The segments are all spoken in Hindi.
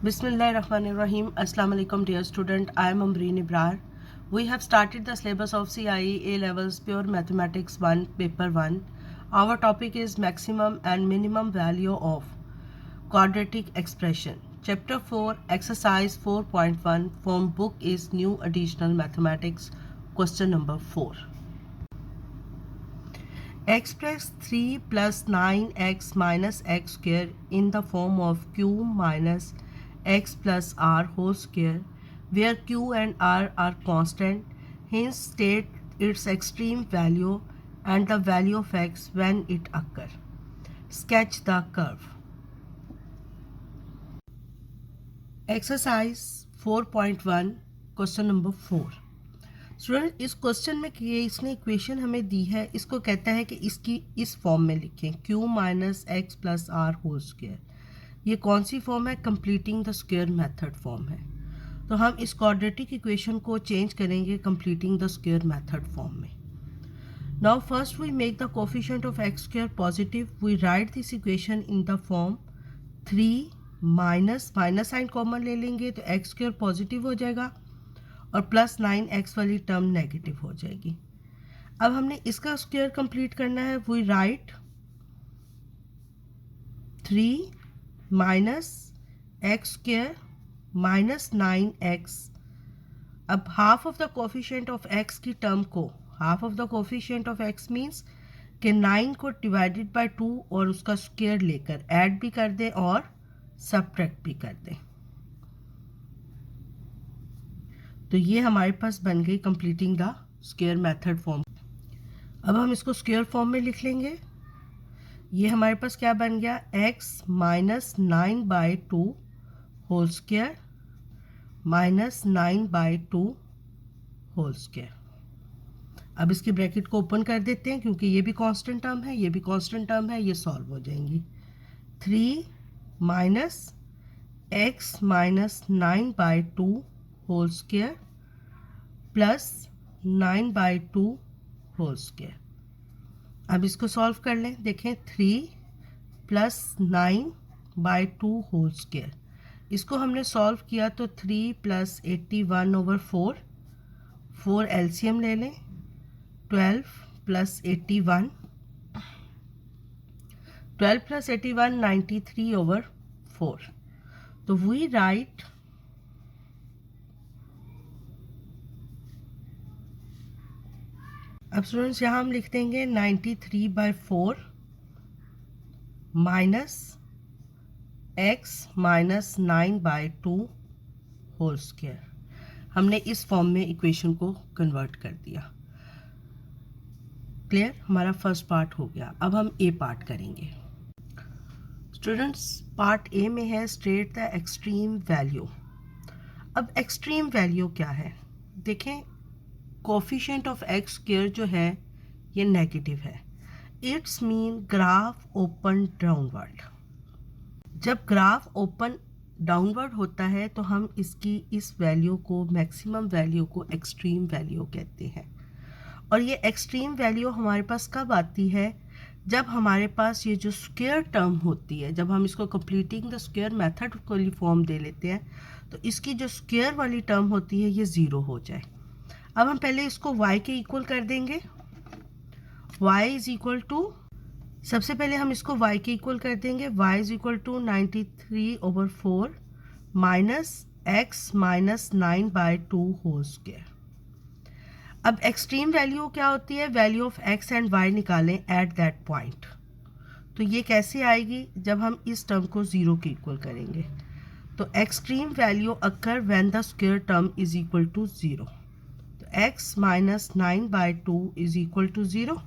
Bismillahirrahmanirrahim. Assalamu alaikum dear student. I am Ambreen Ibrar. We have started the syllabus of CIE A Levels Pure Mathematics 1 Paper 1. Our topic is maximum and minimum value of quadratic expression. Chapter 4 Exercise 4.1 from book is New Additional Mathematics. Question number 4. Express 3 plus 9x minus x square in the form of q minus x plus r whole square, where q and r are constant. Hence state its extreme value and the value of x when it occurs. Sketch the curve. Exercise 4.1 Question number 4. Student इस क्वेश्चन में ये इसने इक्वेशन हमें दी है, इसको कहता है कि इसकी इस फॉर्म में लिखें q minus x plus r whole square. ये कौन सी फॉर्म है? Completing the square method form है. तो हम इस क्वाड्रेटिक इक्वेशन को चेंज करेंगे completing the square method form में. Now first we make the coefficient of x square positive. We write this equation in the form 3 minus sign common ले लेंगे तो एक्स स्क्वायर पॉजिटिव हो जाएगा और प्लस 9x वाली टर्म नेगेटिव हो जाएगी. अब हमने इसका स्क्वायर कंप्लीट करना है. We write 3 minus x square minus 9x. अब half of the coefficient of x की टर्म को, half of the coefficient of x means कि 9 को डिवाइडेड बाय 2 और उसका स्क्वायर लेकर ऐड भी कर दें और सब्ट्रैक्ट भी कर दें. तो ये हमारे पास बन गई completing the square method form. अब हम इसको स्क्वायर फॉर्म में लिख लेंगे. ये हमारे पास क्या बन गया? x minus 9/2 whole square minus 9/2 whole square. अब इसकी ब्रैकेट को ओपन कर देते हैं क्योंकि ये भी कांस्टेंट टर्म है, ये भी कांस्टेंट टर्म है, ये सॉल्व हो जाएंगी. 3 minus x minus 9/2 whole square plus 9/2 whole square. अब इसको सॉल्व कर लें. देखें 3 प्लस 9/2 होल स्क्वायर. इसको हमने सॉल्व किया तो 3 प्लस 81/4. 4 एलसीएम ले लें. 12 प्लस 81, 12 प्लस 81 93/4. तो वी राइट अब स्टूडेंट्स यहाँ हम लिख देंगे 93/4 minus x minus 9/2 whole square. हमने इस फॉर्म में इक्वेशन को कन्वर्ट कर दिया. क्लियर? हमारा फर्स्ट पार्ट हो गया. अब हम ए पार्ट करेंगे. स्टूडेंट्स पार्ट ए में है स्टेट द एक्सट्रीम वैल्यू. अब एक्सट्रीम वैल्यू क्या है? देखें कोफिशिएंट ऑफ एक्स स्क्वायर जो है ये नेगेटिव है. It's mean graph open downward. जब ग्राफ ओपन डाउनवर्ड होता है तो हम इसकी इस वैल्यू को, मैक्सिमम वैल्यू को एक्सट्रीम वैल्यू कहते हैं. और ये एक्सट्रीम वैल्यू हमारे पास कब आती है? जब हमारे पास ये जो स्क्वायर टर्म होती है, जब हम इसको कंप्लीटिंग द स्क्वायर मेथड को फॉर्म दे लेते हैं तो इसकी जो स्क्वायर वाली टर्म होती है ये ज़ीरो हो जाए. अब हम पहले इसको y के इक्वल कर देंगे. y इज इक्वल टू, सबसे पहले हम इसको y के इक्वल कर देंगे. y is equal to 93/4 minus x minus 9/2 whole square. अब एक्सट्रीम वैल्यू क्या होती है? Value of x and y निकालें एट दैट पॉइंट. तो ये कैसे आएगी? जब हम इस टर्म को ज़ीरो के इक्वल करेंगे. तो extreme value occur when the square term is equal to 0. x minus 9/2 is equal to 0.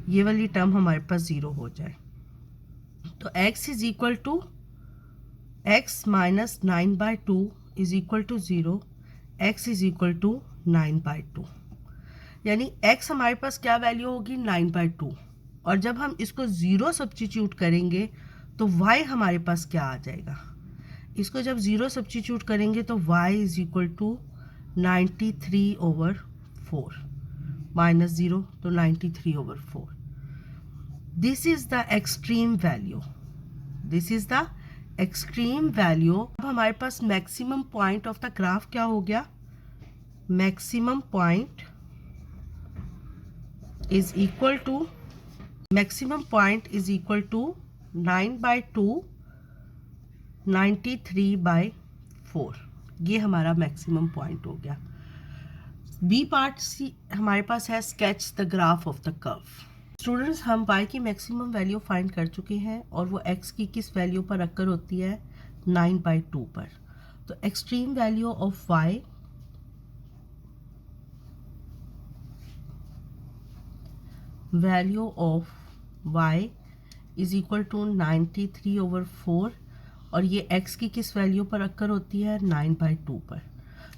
ये वाली टर्म हमारे पास 0 हो जाए तो x is equal to x minus 9/2 is equal to 0. x is equal to 9/2. यानी x हमारे पास क्या वैल्यू होगी? 9/2. और जब हम इसको 0 सब्स्टिट्यूट करेंगे तो y हमारे पास क्या आ जाएगा? इसको जब 0 सब्स्टिट्यूट करेंगे तो y is equal to 93/4 minus 0 तो 93/4. This is the extreme value. This is the extreme value, अब हमारे पास maximum point of the graph क्या हो गया, maximum point is equal to 9/2 93/4, ये हमारा मैक्सिमम पॉइंट हो गया। बी पार्ट सी हमारे पास है sketch the graph of the curve. Students, हम y की मैक्सिमम वैल्यू फाइंड कर चुके हैं और वो x की किस वैल्यू पर अक्कर होती है, 9/2 पर। तो extreme value of y is equal to 93/4 और ये x की किस वैल्यू पर अक्कर होती है, 9/2 पर।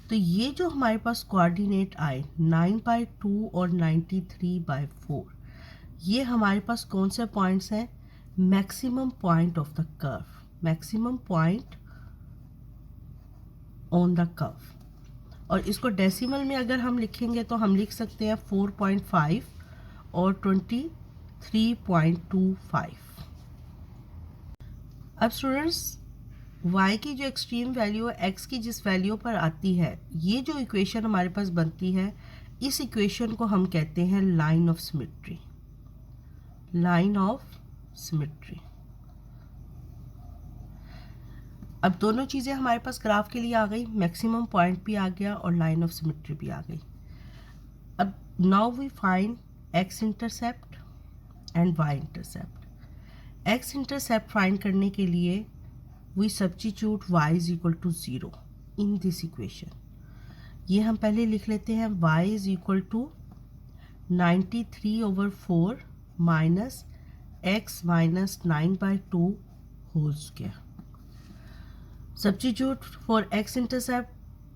तो ये जो हमारे पास कोऑर्डिनेट आए 9/2 और 93/4, ये हमारे पास कौन से पॉइंट्स हैं, maximum point of the curve, maximum point on the curve. और इसको डेसिमल में अगर हम लिखेंगे तो हम लिख सकते हैं 4.5 और 23.25। अब स्टूडेंट्स, y की जो एक्सट्रीम वैल्यू है x की जिस वैल्यू पर आती है, ये जो इक्वेशन हमारे पास बनती है, इस इक्वेशन को हम कहते हैं line of symmetry, line of symmetry. अब दोनों चीज़ें हमारे पास ग्राफ के लिए आ गई, मैक्सिमम पॉइंट भी आ गया और लाइन ऑफ सिमेट्री भी आ गई। अब now we find x intercept and y intercept. x intercept find करने के लिए we substitute y is equal to 0 in this equation। ये हम पहले लिख लेते हैं, y is equal to 93/4 minus x minus 9/2 whole square। Substitute for x intercept,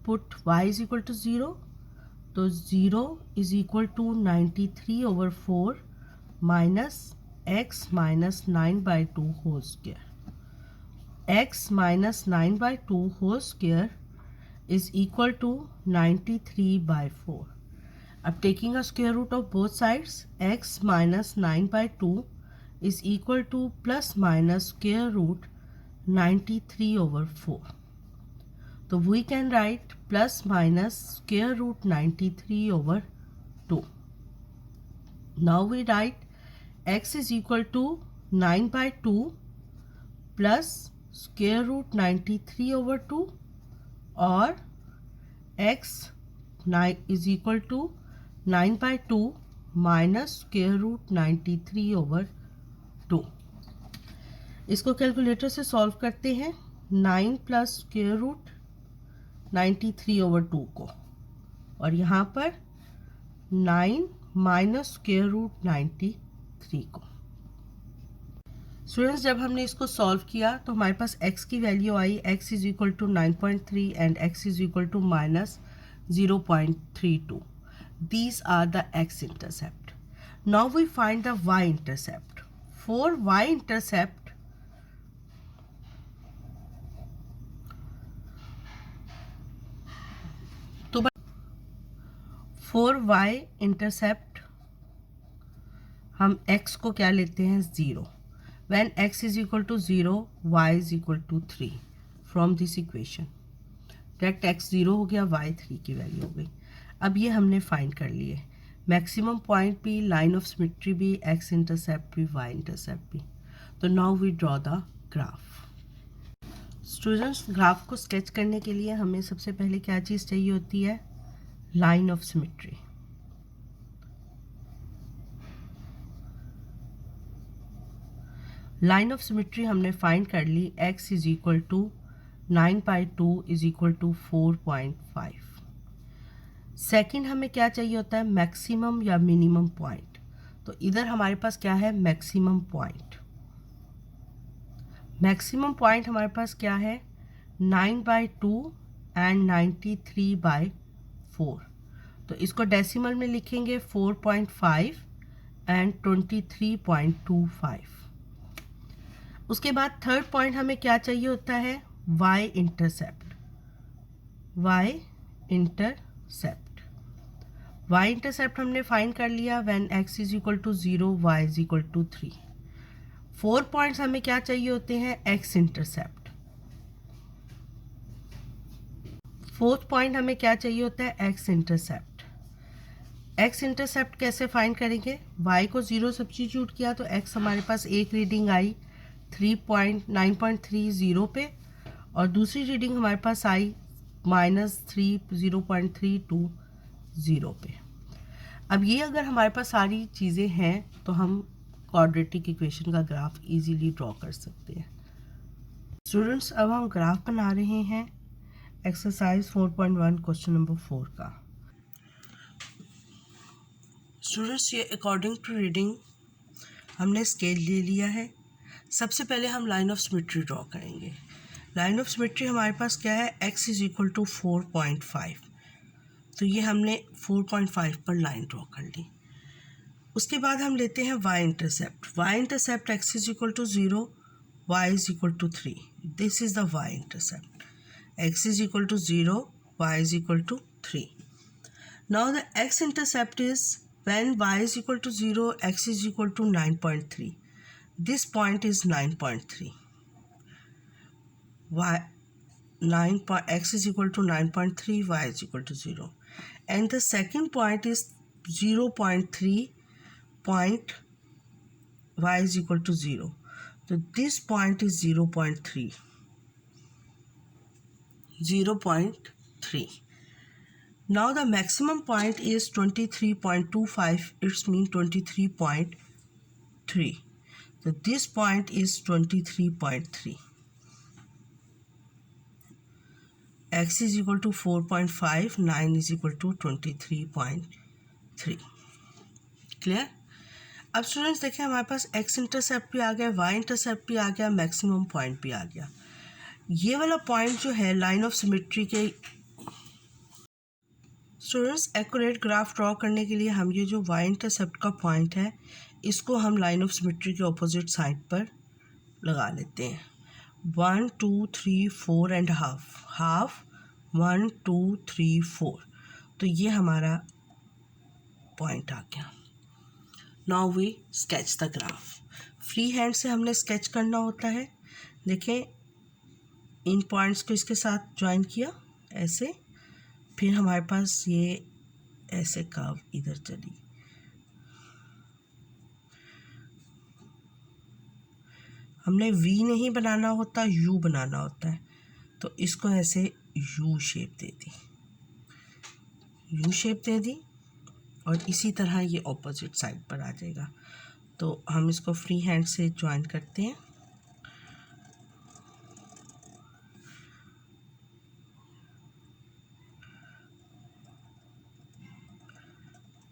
put y is equal to 0, तो 0 is equal to 93/4 minus x minus 9/2 whole square। x minus 9/2 whole square is equal to 93/4। अब taking a square root of both sides, x minus 9/2 is equal to plus minus square root 93/4। तो we can write plus minus square root 93/2। Now we write x is equal to 9/2 plus square root 93/2 और x is equal to 9/2 minus square root 93/2। इसको कैलकुलेटर से सॉल्व करते हैं, 9 प्लस स्क्वायर रूट 93/2 को, और यहाँ पर 9 माइनस स्क्वायर रूट 93 को। स्टूडेंट्स, जब हमने इसको सॉल्व किया तो हमारे पास x की वैल्यू आई, x is equal to 9.3 and x is equal to minus 0.32। These are the x intercept. Now we find the y intercept. For y intercept, तो फॉर y इंटरसेप्ट हम x को क्या लेते हैं, 0। When x is equal to 0, y is equal to 3 from this equation। Direct x 0 हो गया, y 3 की वैल्यू हो गई। अब ये हमने फाइंड कर लिए, मैक्सिमम पॉइंट भी, लाइन ऑफ सिमेट्री भी, x इंटरसेप्ट भी, y इंटरसेप्ट भी। तो now we draw the graph. Students, graph को स्केच करने के लिए हमें सबसे पहले क्या चीज़ चाहिए होती है, line of symmetry. Line of symmetry हमने फाइंड कर ली, x is equal to 9/2 is equal to 4.5। Second हमें क्या चाहिए होता है, मैक्सिमम या मिनिमम पॉइंट। तो इधर हमारे पास क्या है, मैक्सिमम पॉइंट। मैक्सिमम पॉइंट हमारे पास क्या है, 9/2 एंड 93/4। तो इसको डेसिमल में लिखेंगे 4.5 एंड 23.25। उसके बाद थर्ड पॉइंट हमें क्या चाहिए होता है, y intercept. y intercept, y intercept हमने फाइंड कर लिया, when x is equal to 0, y is equal to 3। 4 points हमें क्या चाहिए होते हैं, x इंटरसेप्ट। फोर्थ पॉइंट हमें क्या चाहिए होता है, एक्स इंटरसेप्ट। एक्स इंटरसेप्ट कैसे फाइंड करेंगे, y को 0 सब्स्टिट्यूट किया तो x हमारे पास एक रीडिंग आई 9.30 पे, और दूसरी रीडिंग हमारे पास आई -0.320 पे। अब ये अगर हमारे पास सारी चीज़ें हैं तो हम क्वाड्रेटिक इक्वेशन का ग्राफ इजीली ड्रॉ कर सकते हैं। स्टूडेंट्स, अब हम ग्राफ बना रहे हैं एक्सरसाइज 4.1 क्वेश्चन नंबर 4 का। स्टूडेंट्स, ये अकॉर्डिंग टू रीडिंग हमने स्केल ले लिया है। सबसे पहले हम लाइन ऑफ सिमेट्री ड्रॉ करेंगे। लाइन ऑफ सिमेट्री हमारे पास क्या है, x इज इक्वल टू 4.5, तो ये हमने 4.5 पर लाइन ड्रॉ कर ली। उसके बाद हम लेते हैं y intercept. y intercept x is equal to 0, y is equal to 3। This is the y intercept. x is equal to 0, y is equal to 3। Now the x intercept is when y is equal to 0, x is equal to 9.3. This point is 9.3. X is equal to 9.3, y is equal to 0. And the second point is 0.3 point y is equal to 0. So this point is 0.3. 0.3. Now the maximum point is 23.25. It's mean 23.3. So this point is 23.3. X is equal to 4.5. 9 is equal to 23.3. Clear? अब स्टूडेंट्स देखें, हमारे पास x इंटरसेप्ट भी आ गया, y इंटरसेप्ट भी आ गया, मैक्सिमम पॉइंट भी आ गया। ये वाला पॉइंट जो है लाइन ऑफ सिमेट्री के, स्टूडेंट्स एक्यूरेट ग्राफ ड्रॉ करने के लिए हम ये जो y इंटरसेप्ट का पॉइंट है इसको हम लाइन ऑफ सिमेट्री के ऑपोजिट साइड पर लगा लेते हैं। 1 2 3 4 एंड हाफ 1 2 3 4, तो ये हमारा पॉइंट आ गया। Now we sketch the graph. Free hand से हमने स्केच करना होता है। देखें, इन पॉइंट्स को इसके साथ ज्वाइन किया ऐसे, फिर हमारे पास ये ऐसे कर्व इधर चली, हमने V नहीं बनाना होता, U बनाना होता है, तो इसको ऐसे U शेप दे दी, और इसी तरह ये ऑपोजिट साइड पर आ जाएगा। तो हम इसको फ्री हैंड से ज्वाइन करते हैं।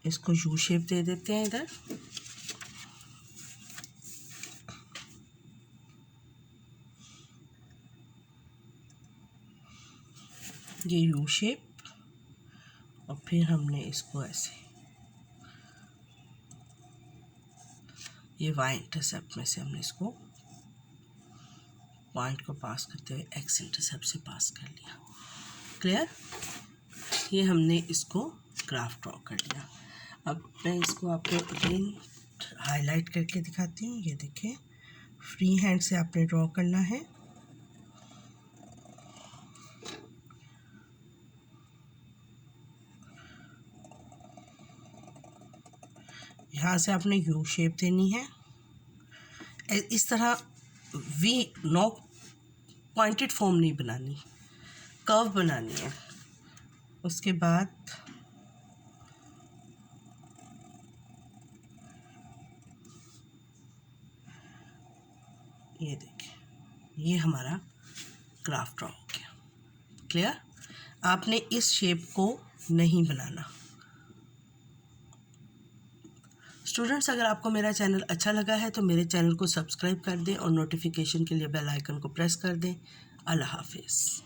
इसको U शेप दे देते हैं इधर। ये U शेप, और फिर हमने इसको ऐसे, ये y इंटरसेप्ट में से हमने इसको पॉइंट को पास करते हुए x इंटरसेप्ट से पास कर लिया। क्लियर? ये हमने इसको ग्राफ ड्रॉ कर लिया। अब मैं इसको आपको अगेन हाईलाइट करके दिखाती हूँ। ये देखें, फ्री हैंड से आपने ड्रॉ करना है। यहाँ से आपने यू शेप देनी है। इस तरह वी नो पॉइंटेड फॉर्म नहीं बनानी, कर्व बनानी है। उसके बाद ये देखिए, ये हमारा ग्राफ ड्रॉ हो गया। क्लियर? आपने इस शेप को नहीं बनाना। स्टूडेंट्स, अगर आपको मेरा चैनल अच्छा लगा है तो मेरे चैनल को सब्सक्राइब कर दें और नोटिफिकेशन के लिए बेल आइकन को प्रेस कर दें। अल्लाह हाफिज़।